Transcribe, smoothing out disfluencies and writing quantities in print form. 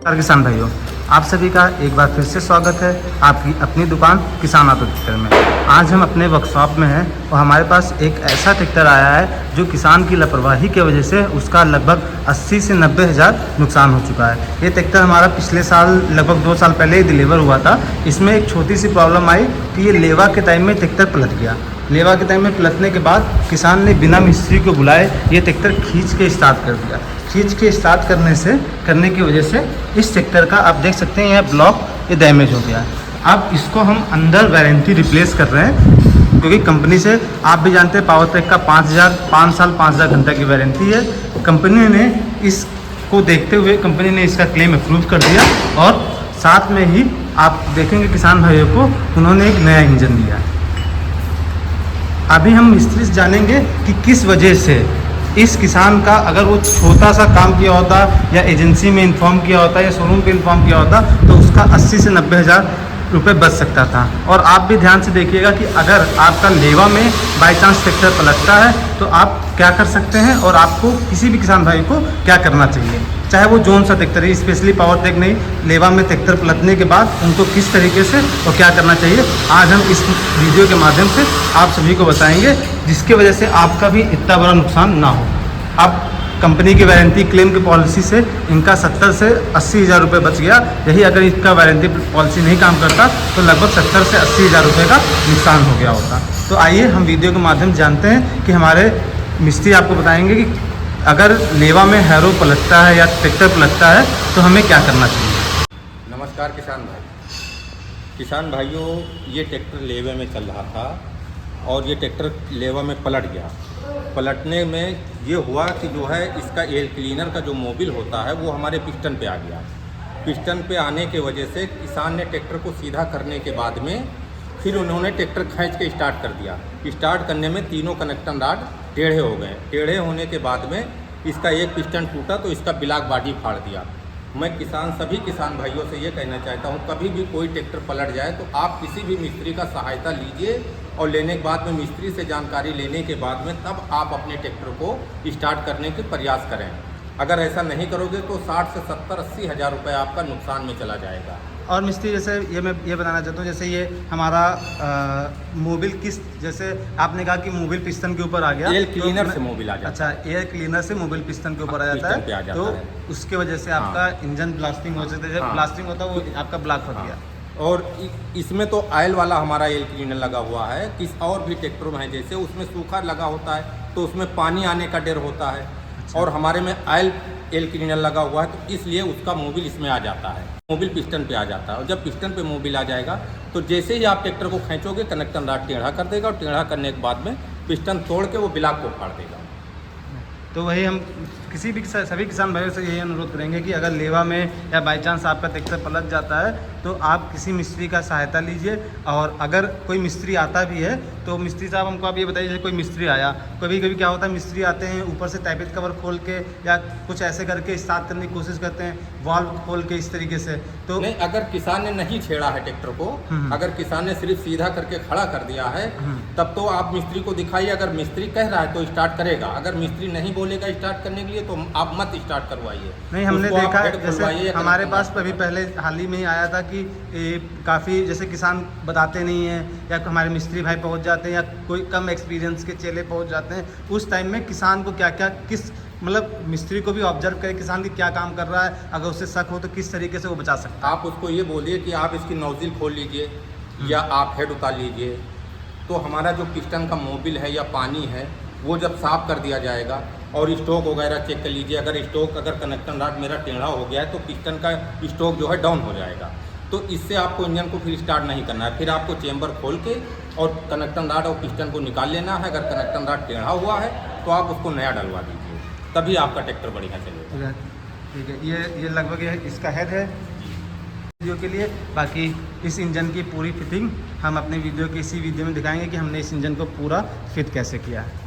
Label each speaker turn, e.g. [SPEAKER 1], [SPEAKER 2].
[SPEAKER 1] किसान भाइयों, आप सभी का एक बार फिर से स्वागत है आपकी अपनी दुकान किसान ऑटो ट्रैक्टर में। आज हम अपने वर्कशॉप में हैं और हमारे पास एक ऐसा ट्रैक्टर आया है जो किसान की लापरवाही की वजह से उसका लगभग 80 से 90 हज़ार नुकसान हो चुका है। ये ट्रैक्टर हमारा पिछले साल लगभग 2 साल पहले ही डिलीवर हुआ था। इसमें एक छोटी सी प्रॉब्लम आई कि ये लेवा के टाइम में ट्रैक्टर पलट गया। लेवा के टाइम में पलटने के बाद किसान ने बिना मिस्त्री को बुलाए ये ट्रैक्टर खींच के स्टार्ट कर दिया। खींच के स्टार्ट करने की वजह से इस ट्रैक्टर का आप देख सकते हैं यह ब्लॉक ये डैमेज हो गया है। अब इसको हम अंडर वारंटी रिप्लेस कर रहे हैं क्योंकि कंपनी से आप भी जानते हैं पावर ट्रैक का 5 साल 5000 घंटा की वारंटी है। कंपनी ने इसको देखते हुए कंपनी ने इसका क्लेम अप्रूव कर दिया और साथ में ही आप देखेंगे किसान भाइयों को उन्होंने एक नया इंजन दिया। अभी हम मिस्त्री से जानेंगे कि किस वजह से इस किसान का अगर वो छोटा सा काम किया होता या एजेंसी में इन्फॉर्म किया होता या शोरूम पे इन्फॉर्म किया होता तो उसका 80 से 90 हज़ार रुपये बच सकता था। और आप भी ध्यान से देखिएगा कि अगर आपका लेवा में बाय चांस ट्रैक्टर पलटता है तो आप क्या कर सकते हैं और आपको किसी भी किसान भाई को क्या करना चाहिए, चाहे वो जोन सा ट्रैक्टर है, स्पेशली पावर ट्रैक नहीं, लेवा में ट्रैक्टर पलटने के बाद उनको किस तरीके से और क्या करना चाहिए, आज हम इस वीडियो के माध्यम से आप सभी को बताएंगे जिसकी वजह से आपका भी इतना बड़ा नुकसान ना हो। अब कंपनी की वारंटी क्लेम की पॉलिसी से इनका 70 से 80 हज़ार रुपये बच गया। यही अगर इसका वारंटी पॉलिसी नहीं काम करता तो लगभग 70 से 80 हज़ार रुपये का नुकसान हो गया होता। तो आइए हम वीडियो के माध्यम से जानते हैं कि हमारे मिस्त्री आपको बताएंगे कि अगर लेवा में हैरो पलटता है या ट्रैक्टर पलटता है तो हमें क्या करना चाहिए।
[SPEAKER 2] नमस्कार किसान भाइयों, ये ट्रैक्टर लेवे में चल रहा था और ये ट्रैक्टर लेवा में पलट गया। पलटने में ये हुआ कि जो है इसका एयर क्लीनर का जो मोबिल होता है वो हमारे पिस्टन पे आ गया। पिस्टन पे आने के वजह से किसान ने ट्रैक्टर को सीधा करने के बाद में फिर उन्होंने ट्रैक्टर खींच के स्टार्ट कर दिया। स्टार्ट करने में तीनों कनेक्टर रॉड टेढ़े हो गए। टेढ़े होने के बाद में इसका एक पिस्टन टूटा तो इसका ब्लॉक बॉडी फाड़ दिया। मैं सभी किसान भाइयों से ये कहना चाहता हूँ, कभी भी कोई ट्रैक्टर पलट जाए तो आप किसी भी मिस्त्री का सहायता लीजिए और लेने के बाद में मिस्त्री से जानकारी लेने के बाद में तब आप अपने ट्रैक्टर को स्टार्ट करने के प्रयास करें। अगर ऐसा नहीं करोगे तो 60 से 70-80 हज़ार रुपये आपका नुकसान में चला जाएगा।
[SPEAKER 1] और मिस्त्री जैसे मैं ये बताना चाहता हूँ, जैसे ये हमारा मोबिल किस, जैसे आपने कहा कि मोबिल पिस्टन के ऊपर आ गया,
[SPEAKER 2] एयर क्लीनर से मोबिल आ जाता है।
[SPEAKER 1] अच्छा, एयर क्लीनर से मोबिल पिस्टन के ऊपर आ जाता है तो उसके वजह से आपका इंजन ब्लास्टिंग हो सकता है। जब ब्लास्टिंग होता है वो आपका ब्लॉक हो गया।
[SPEAKER 2] और इसमें तो ऑयल वाला हमारा एयर क्लीनर लगा हुआ है। किस और भी ट्रैक्टरों में है जैसे उसमें सूखा लगा होता है तो उसमें पानी आने का डर होता है। अच्छा। और हमारे में ऑयल एयर क्लीनर लगा हुआ है तो इसलिए उसका मोबिल इसमें आ जाता है, मोबिल पिस्टन पे आ जाता है। और जब पिस्टन पे मोबिल आ जाएगा तो जैसे ही आप ट्रैक्टर को खींचोगे कनेक्टर रॉड टेढ़ा कर देगा और टेढ़ा करने के बाद में पिस्टन तोड़ के वो ब्लॉक को फाड़ देगा।
[SPEAKER 1] तो वही हम सभी किसान भाइयों से यही अनुरोध करेंगे कि अगर लेवा में या बाई चांस आपका ट्रैक्टर पलट जाता है तो आप किसी मिस्त्री का सहायता लीजिए। और अगर कोई मिस्त्री आता भी है तो मिस्त्री साहब हमको आप ये बताइए, जैसे कोई मिस्त्री आया, कभी कभी क्या होता है मिस्त्री आते हैं ऊपर से टैपेज कवर खोल के या कुछ ऐसे करके स्टार्ट करने की कोशिश करते हैं, वाल्व खोल के इस तरीके से। तो
[SPEAKER 2] नहीं, अगर किसान ने नहीं छेड़ा है ट्रैक्टर को, अगर किसान ने सिर्फ सीधा करके खड़ा कर दिया है तब तो आप मिस्त्री को दिखाइए। अगर मिस्त्री कह रहा है तो स्टार्ट करेगा, अगर मिस्त्री नहीं बोलेगा स्टार्ट करने के लिए तो आप मत स्टार्ट करवाइए।
[SPEAKER 1] नहीं, हमने देखा है जैसे हमारे पास अभी पहले हाल ही में ही आया था कि काफ़ी जैसे किसान बताते नहीं हैं या हमारे मिस्त्री भाई पहुंच जाते हैं या कोई कम एक्सपीरियंस के चेले पहुंच जाते हैं। उस टाइम में किसान को क्या क्या किस मतलब मिस्त्री को भी ऑब्जर्व करें किसान की क्या काम कर रहा है, अगर उससे शक हो तो किस तरीके से वो बचा सकता है।
[SPEAKER 2] आप उसको ये बोलिए कि आप इसकी नोजल खोल लीजिए या आप हेड उतार लीजिए। तो हमारा जो पिस्टन का मोबिल है या पानी है वो जब साफ़ कर दिया जाएगा और स्टोक वगैरह चेक कर लीजिए। अगर कनेक्टर रॉड मेरा टेढ़ा हो गया है तो पिस्टन का स्टोक जो है डाउन हो जाएगा। तो इससे आपको इंजन को फिर स्टार्ट नहीं करना है। फिर आपको चेंबर खोल के और कनेक्टर रॉड और पिस्टन को निकाल लेना है। अगर कनेक्टर रॉड टेढ़ा हुआ है तो आप उसको नया डलवा दीजिए, तभी आपका ट्रैक्टर बढ़िया चलेगा।
[SPEAKER 1] ठीक है, ये लगभग इसका हेड है वीडियो के लिए। बाकी इस इंजन की पूरी फिटिंग हम अपने वीडियो के इसी वीडियो में दिखाएंगे कि हमने इस इंजन को पूरा फिट कैसे किया है।